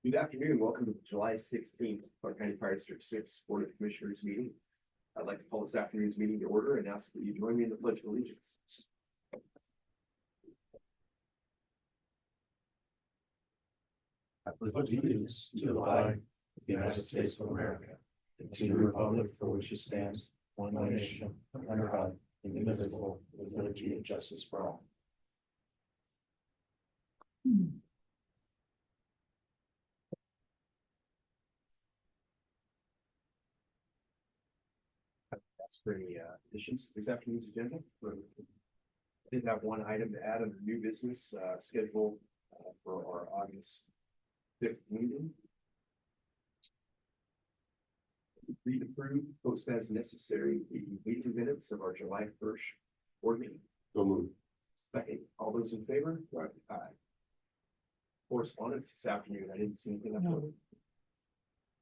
Good afternoon. Welcome to the July 16th Clark County Fire District 6 Board of Commissioners meeting. I'd like to call this afternoon's meeting to order and ask that you join me in the Pledge of Allegiance. I pledge allegiance to the flag of the United States of America and to the republic for which it stands, one nation, under God, indivisible, with liberty and justice for all. Ask for any additions to this afternoon's agenda. I did have one item to add under new business scheduled for our August 5th meeting. Read, approve, post as necessary the meeting minutes of our July 1st board meeting. So moved. Second, all those in favor? Aye. Correspondence this afternoon. I didn't see anything up there.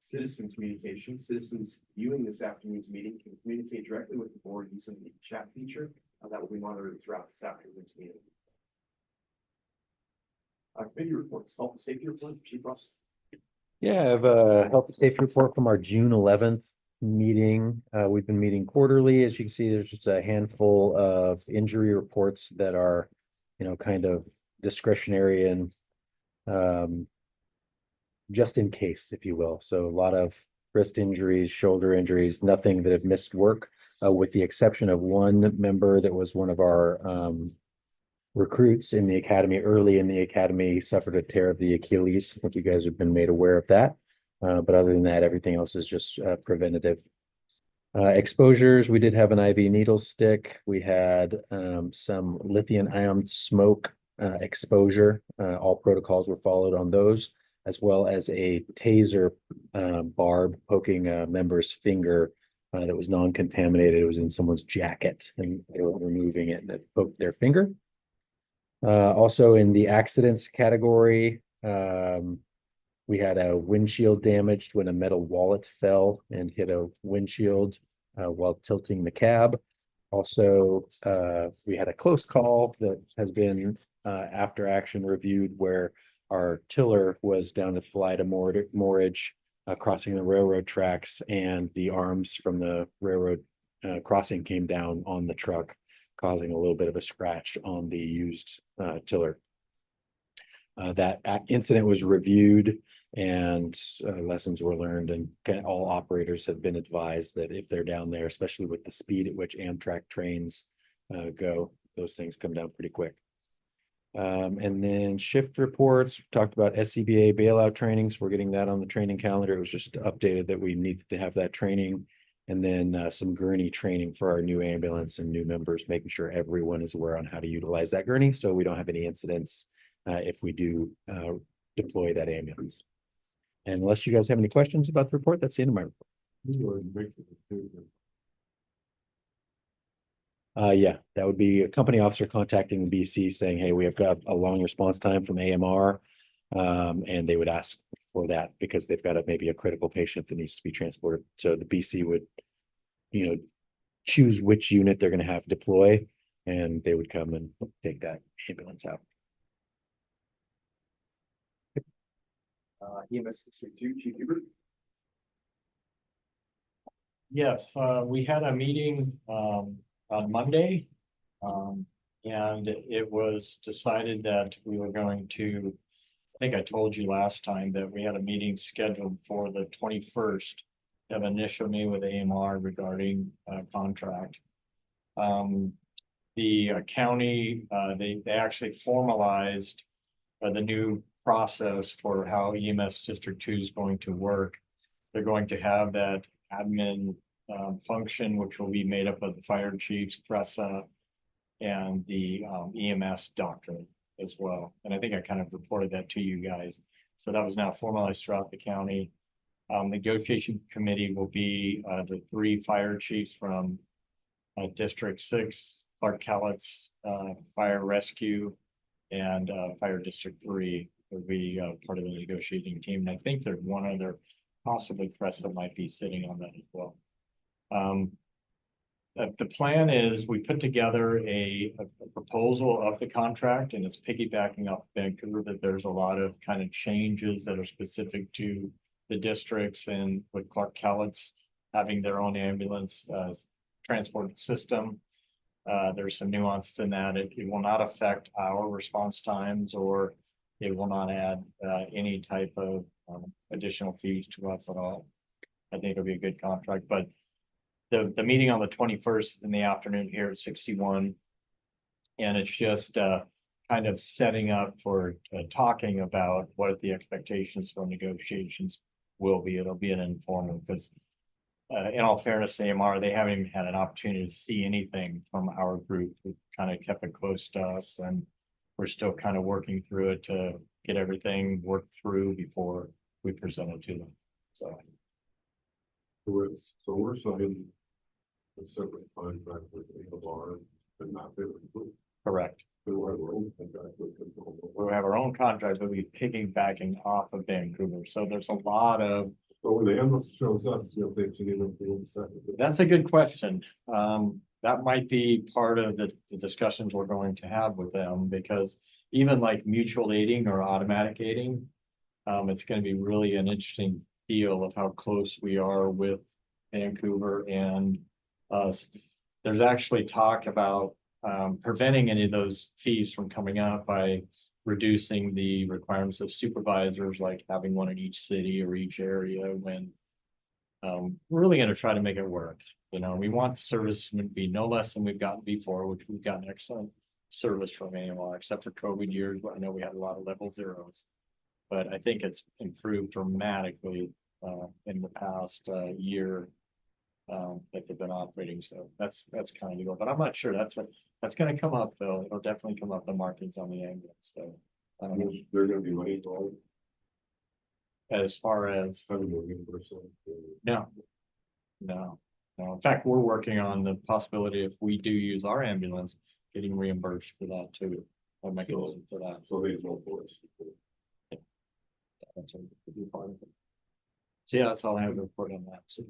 Citizen communication. Citizens viewing this afternoon's meeting can communicate directly with the board using the chat feature. That will be monitored throughout this afternoon's meeting. Committee reports, health and safety report, Chief Ross. Yeah, I have a health and safety report from our June 11th meeting. We've been meeting quarterly. As you can see, there's just a handful of injury reports that are, kind of discretionary and just in case, if you will. So a lot of wrist injuries, shoulder injuries, nothing that have missed work, with the exception of one member that was one of our recruits in the academy, early in the academy, suffered a tear of the Achilles. I think you guys have been made aware of that. But other than that, everything else is just preventative. Exposures, we did have an IV needle stick. We had some lithium ion smoke exposure. All protocols were followed on those, as well as a taser barb poking a member's finger that was non-contaminated. It was in someone's jacket and they were removing it and it poked their finger. Also in the accidents category, we had a windshield damaged when a metal wallet fell and hit a windshield while tilting the cab. Also, we had a close call that has been after action reviewed where our tiller was down at Philida Mortgage, crossing the railroad tracks, and the arms from the railroad crossing came down on the truck, causing a little bit of a scratch on the used tiller. That incident was reviewed and lessons were learned, and all operators have been advised that if they're down there, especially with the speed at which Amtrak trains go, those things come down pretty quick. And then shift reports, we talked about SCBA bailout trainings. We're getting that on the training calendar. It was just updated that we needed to have that training. And then some gurney training for our new ambulance and new members, making sure everyone is aware on how to utilize that gurney so we don't have any incidents if we do deploy that ambulance. And unless you guys have any questions about the report, that's the end of my report. Yeah, that would be a company officer contacting the BC saying, hey, we have got a long response time from AMR. And they would ask for that because they've got maybe a critical patient that needs to be transported. So the BC would, choose which unit they're going to have deploy, and they would come and take that ambulance out. EMS District 2, Chief Hubert. Yes, we had a meeting on Monday, and it was decided that we were going to, I think I told you last time that we had a meeting scheduled for the 21st, have an initial meeting with AMR regarding contract. The county, they actually formalized the new process for how EMS District 2 is going to work. They're going to have that admin function, which will be made up of the fire chiefs, PRESA, and the EMS doctor as well. And I think I kind of reported that to you guys. So that was now formalized throughout the county. Negotiation committee will be the 3 fire chiefs from District 6, Clark Cowlitz, Fire Rescue, and Fire District 3 will be part of the negotiating team. And I think there's one other, possibly PRESA might be sitting on that as well. The plan is we put together a proposal of the contract and it's piggybacking off Vancouver, that there's a lot of kind of changes that are specific to the districts and with Clark Calitz having their own ambulance transport system. There's some nuances in that. It will not affect our response times, or it will not add any type of additional fees to us at all. I think it'll be a good contract, but the meeting on the 21st is in the afternoon here at 61. And it's just kind of setting up for talking about what the expectations for negotiations will be. It'll be an informal, because in all fairness, AMR, they haven't even had an opportunity to see anything from our group. We kind of kept it close to us, and we're still kind of working through it to get everything worked through before we present it to them. So we're signing a separate contract with AMR, but not their group. correct. We will have our own contract with them. We'll have our own contract, but we're piggybacking off of Vancouver. So there's a lot of, So when the ambulance shows up, you know, they have to get them to second. that's a good question. That might be part of the discussions we're going to have with them, because even like mutual aiding or automatic aiding, it's going to be really an interesting deal of how close we are with Vancouver and us. There's actually talk about preventing any of those fees from coming out by reducing the requirements of supervisors, like having one in each city or each area, when we're really going to try to make it work. You know, we want service to be no less than we've gotten before, which we've gotten excellent service from AMR, except for COVID years. I know we had a lot of level zeros, but I think it's improved dramatically in the past year that they've been operating. So that's kind of the goal, but I'm not sure that's going to come up though. It'll definitely come up, the markings on the ambulance. So I don't know. They're gonna be money involved, As far as, $100 million %. no. In fact, we're working on the possibility, if we do use our ambulance, getting reimbursed for that too. Or mechanism for that. So they know for us. That's a big part of it. So yeah, that's all I have to report on that. So,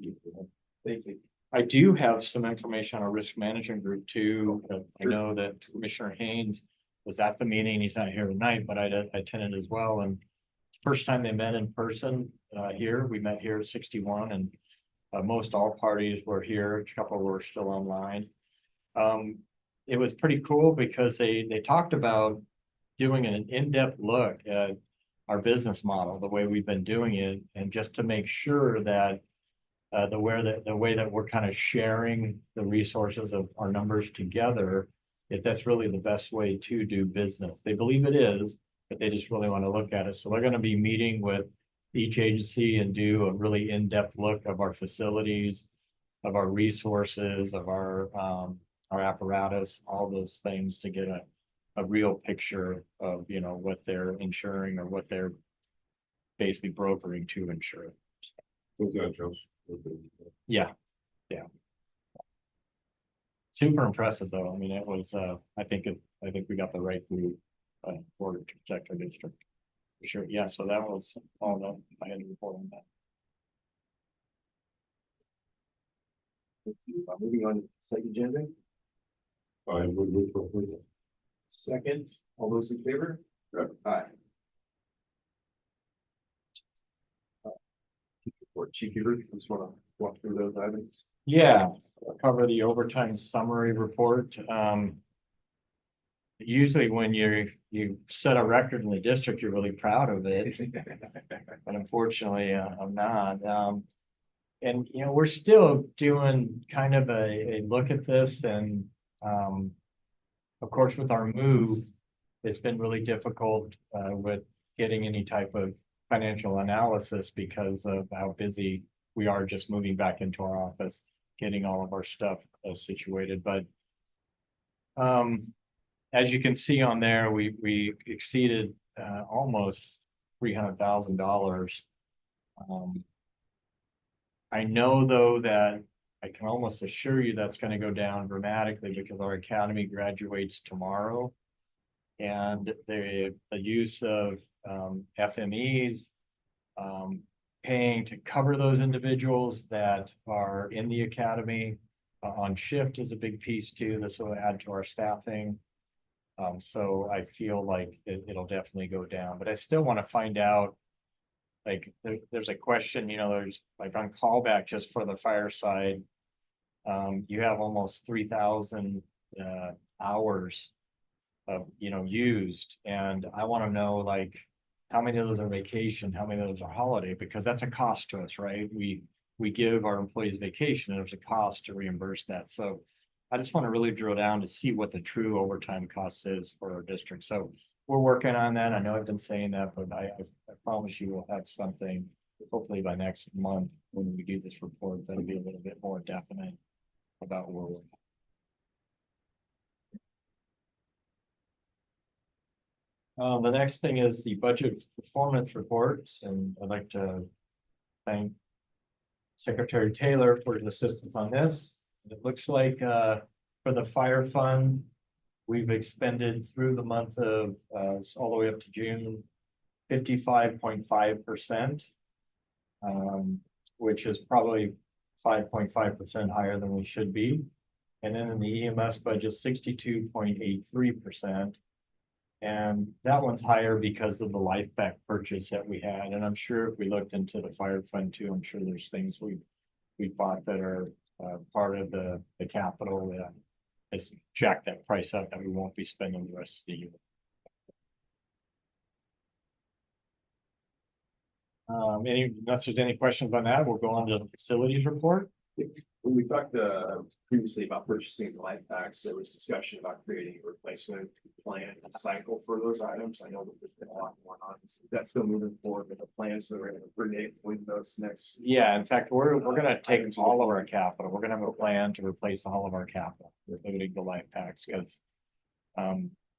Thank you. I do have some information on our risk management group too. I know that Commissioner Haynes was at the meeting. He's not here tonight, but I attended as well. And it's the first time they met in person here. We met here at 61, and most all parties were here. A couple were still online. It was pretty cool because they talked about doing an in-depth look at our business model, the way we've been doing it, and just to make sure that the way that we're kind of sharing the resources of our numbers together, if that's really the best way to do business. They believe it is, but they just really want to look at it. So they're going to be meeting with each agency and do a really in-depth look of our facilities, of our resources, of our apparatus, all those things, to get a real picture of, you know, what they're insuring or what they're basically brokering to insure. Who's that, Josh? Yeah. Super impressive though. I mean, it was, I think we got the right group for to protect our district. For sure. Yeah, so that was all that I had to report on that. Thank you. Moving on to the second agenda. I would move for approval. Second, all those in favor? Aye. Chief Hubert, you just want to walk through those items? Yeah, I'll cover the overtime summary report. Usually when you set a record in the district, you're really proud of it, but unfortunately, I'm not. And you know, we're still doing kind of a look at this, and of course, with our move, it's been really difficult with getting any type of financial analysis because of how busy we are just moving back into our office, getting all of our stuff situated. But as you can see on there, we exceeded almost $300,000. I know though that I can almost assure you that's going to go down dramatically because our academy graduates tomorrow, and the use of FMEs, paying to cover those individuals that are in the academy, on shift is a big piece too. This will add to our staffing. So I feel like it'll definitely go down, but I still want to find out. Like, there's a question, there's like on callback just for the fireside. You have almost 3,000 hours of, used, and I want to know like how many of those are vacation, how many of those are holiday, because that's a cost to us, right? We give our employees vacation and there's a cost to reimburse that. So I just want to really drill down to see what the true overtime cost is for our district. So we're working on that. I know I've been saying that, but I promise you we'll have something hopefully by next month when we do this report that'll be a little bit more definite about where we're at. The next thing is the budget performance reports, and I'd like to thank Secretary Taylor for his assistance on this. It looks like for the fire fund, we've expended through the month of all the way up to June, 55.5%, which is probably 5.5% higher than we should be. And then in the EMS budget, 62.83%. And that one's higher because of the life back purchase that we had. And I'm sure if we looked into the fire fund too, I'm sure there's things we bought that are part of the capital that has jacked that price up that we won't be spending the rest of the year. Unless there's any questions on that, we'll go on to the facilities report. When we talked previously about purchasing the life packs, there was discussion about creating a replacement plan and cycle for those items. I know that there's been a lot going on. That's still moving forward with the plans that we're going to coordinate with those next. Yeah, in fact, we're gonna take all of our capital. We're gonna have a plan to replace all of our capital, including the life packs, because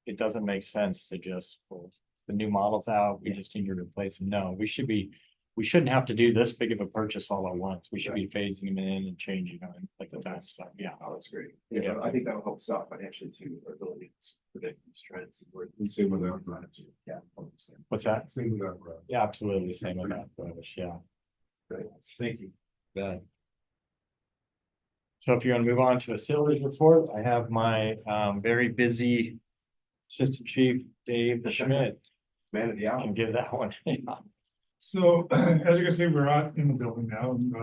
it doesn't make sense to just pull the new models out. We just need to replace them. No, we shouldn't have to do this big of a purchase all at once. We should be phasing them in and changing them like the time. So yeah. Oh, that's great. Yeah, I think that'll help us out financially too, our ability to predict these trends. And where Same with that. Yeah. What's that? Same with that, Brad. Yeah, absolutely. Same with that. Yeah. Great. Thank you. Yeah. So if you want to move on to facilities report, I have my very busy Assistant Chief Dave Schmidt. Man of the hour. Can give that one. So as you can see, we're out in the building now and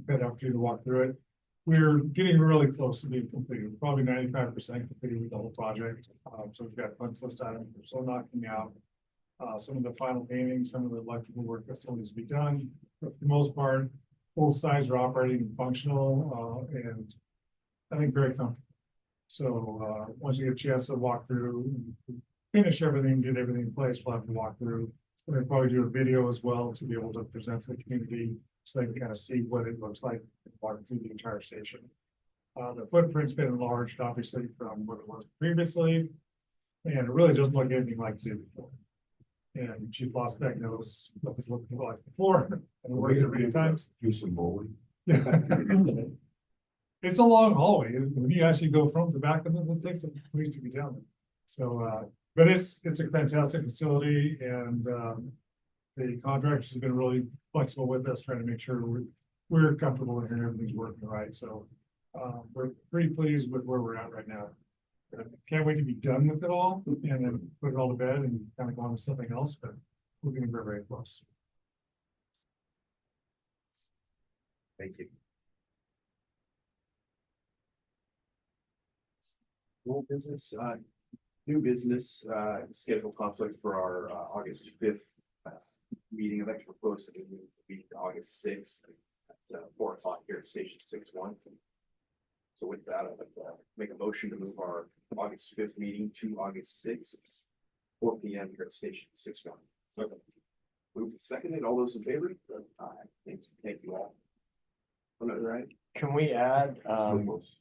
had opportunity to walk through it. We're getting really close to being completed, probably 95% completed with the whole project. So we've got punch list items we're still knocking out. Some of the final painting, some of the electrical work that still needs to be done. But for the most part, both sides are operating and functional and I think very comfortable. So once you get a chance to walk through, finish everything, get everything in place, we'll have to walk through. We'll probably do a video as well to be able to present to the community so they can kind of see what it looks like walking through the entire station. The footprint's been enlarged, obviously, from what it was previously, and it really doesn't look anything like it did before. And Chief Losbeck knows what this looked like before, and we're working many times. Do some bowling. It's a long hallway. When you actually go from the back of it, it takes some weeks to get down there. So, but it's a fantastic facility, and the contractors have been really flexible with us, trying to make sure we're comfortable in here, everything's working right. So we're pretty pleased with where we're at right now. Can't wait to be done with it all and then put it all to bed and kind of go on to something else, but we're getting very, very close. Thank you. Old business, new business, schedule conflict for our August 5th meeting. I'd like to propose that we move the meeting to August 6th at 4 o'clock here at Station 6-1. So with that, I'd like to make a motion to move our August 5th meeting to August 6th, 4 p.m. here at Station 6-1. So moved and seconded. All those in favor? Thank you all. Right. Can we add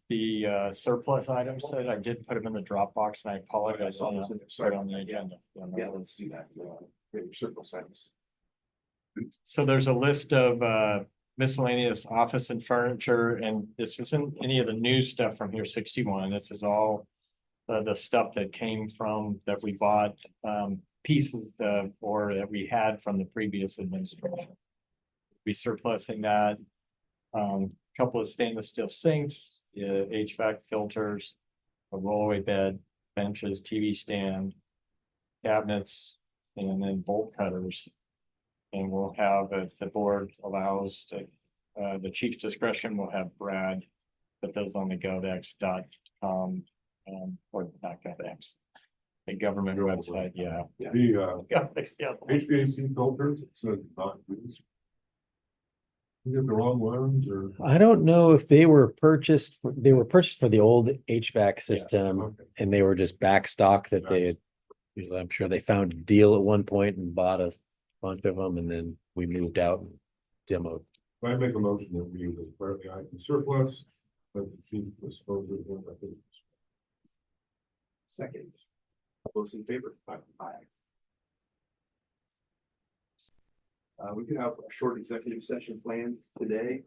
the surplus items that I did put them in the Dropbox, and I apologize on the Sorry on the agenda. Yeah, let's do that. Surplus items. So there's a list of miscellaneous office and furniture, and this isn't any of the new stuff from here 61. This is all the stuff that came from that we bought pieces or that we had from the previous administration. Be surplusing that. couple of stainless steel sinks, HVAC filters, a rollaway bed, benches, TV stand, cabinets, and then bolt cutters. And we'll have, if the board allows, the chief's discretion, we'll have Brad put those on the govex.com, or not govex, the government website, yeah. The, Govex, yeah. HVAC filters, it says not used. You get the wrong ones or? I don't know if they were purchased, they were purchased for the old HVAC system Okay. and they were just back stock that they had. I'm sure they found a deal at one point and bought a bunch of them and then we moved out and demoed. I make a motion that we declare the item surplus, but the chief disposes of them, I think. Second. All those in favor? Aye. We do have a short executive session planned today.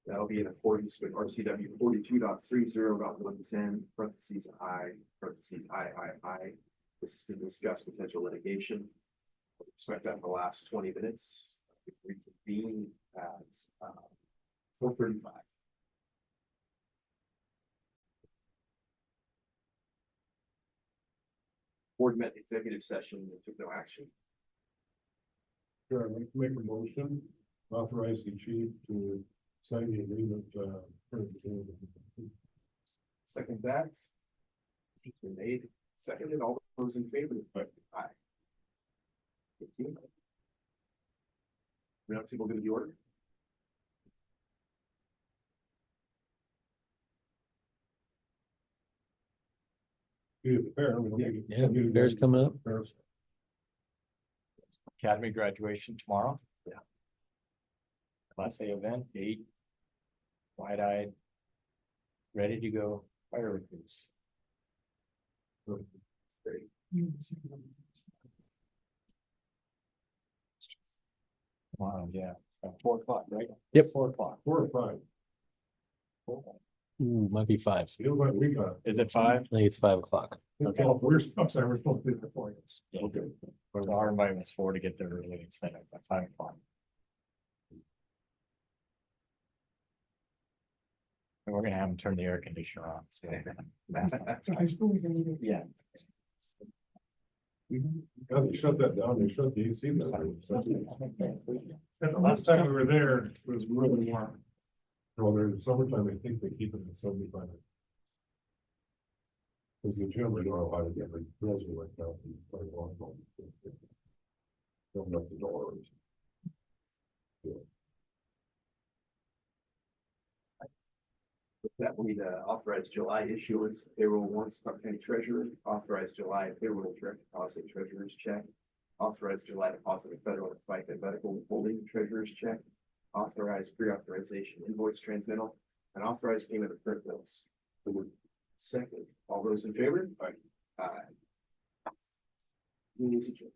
That'll be in accordance with RCW 42.30.110, parentheses I, parentheses I. This is to discuss potential litigation. Expect that in the last 20 minutes. We reconvene at 4:35. Board met executive session and took no action. Sure, I'd like to make a motion, authorize the chief to sign the agreement, Second that. It's been made, seconded, all those in favor? Aye. Thank you. Round table going to the order. be at the fair. We don't need- Yeah, fair's coming up. Fair's- Academy graduation tomorrow. Yeah. Class A event, 8. Wide-eyed. Ready to go fireworks. Great. Wow, yeah, at 4 o'clock, right? Yep. 4 o'clock. 4 or 5. Ooh, might be 5. Feels like we got. Is it 5? I think it's 5 o'clock. Okay, I'm sorry, we're supposed to be there for you. Yeah. Okay. So our invite was 4 to get there early instead of at 5 o'clock. And we're gonna have them turn the air conditioner on. so- Yeah. Yeah, they shut that down, they shut the AC down. And the last time we were there, it was really warm. Well, there's summertime, I think they keep it at 75. Because the generally don't allow to get like grills are like that. Quite a long time. Open up the doors. With that, we need to authorize July issuance payroll warrants, Clark County Treasurer, authorize July payroll direct deposit treasurer's check, authorize July deposit of federal and FICA medical withholding treasurer's check, authorize pre-authorization invoice transmittal, and authorize payment of current bills. Second, all those in favor? Aye. Meeting is adjourned.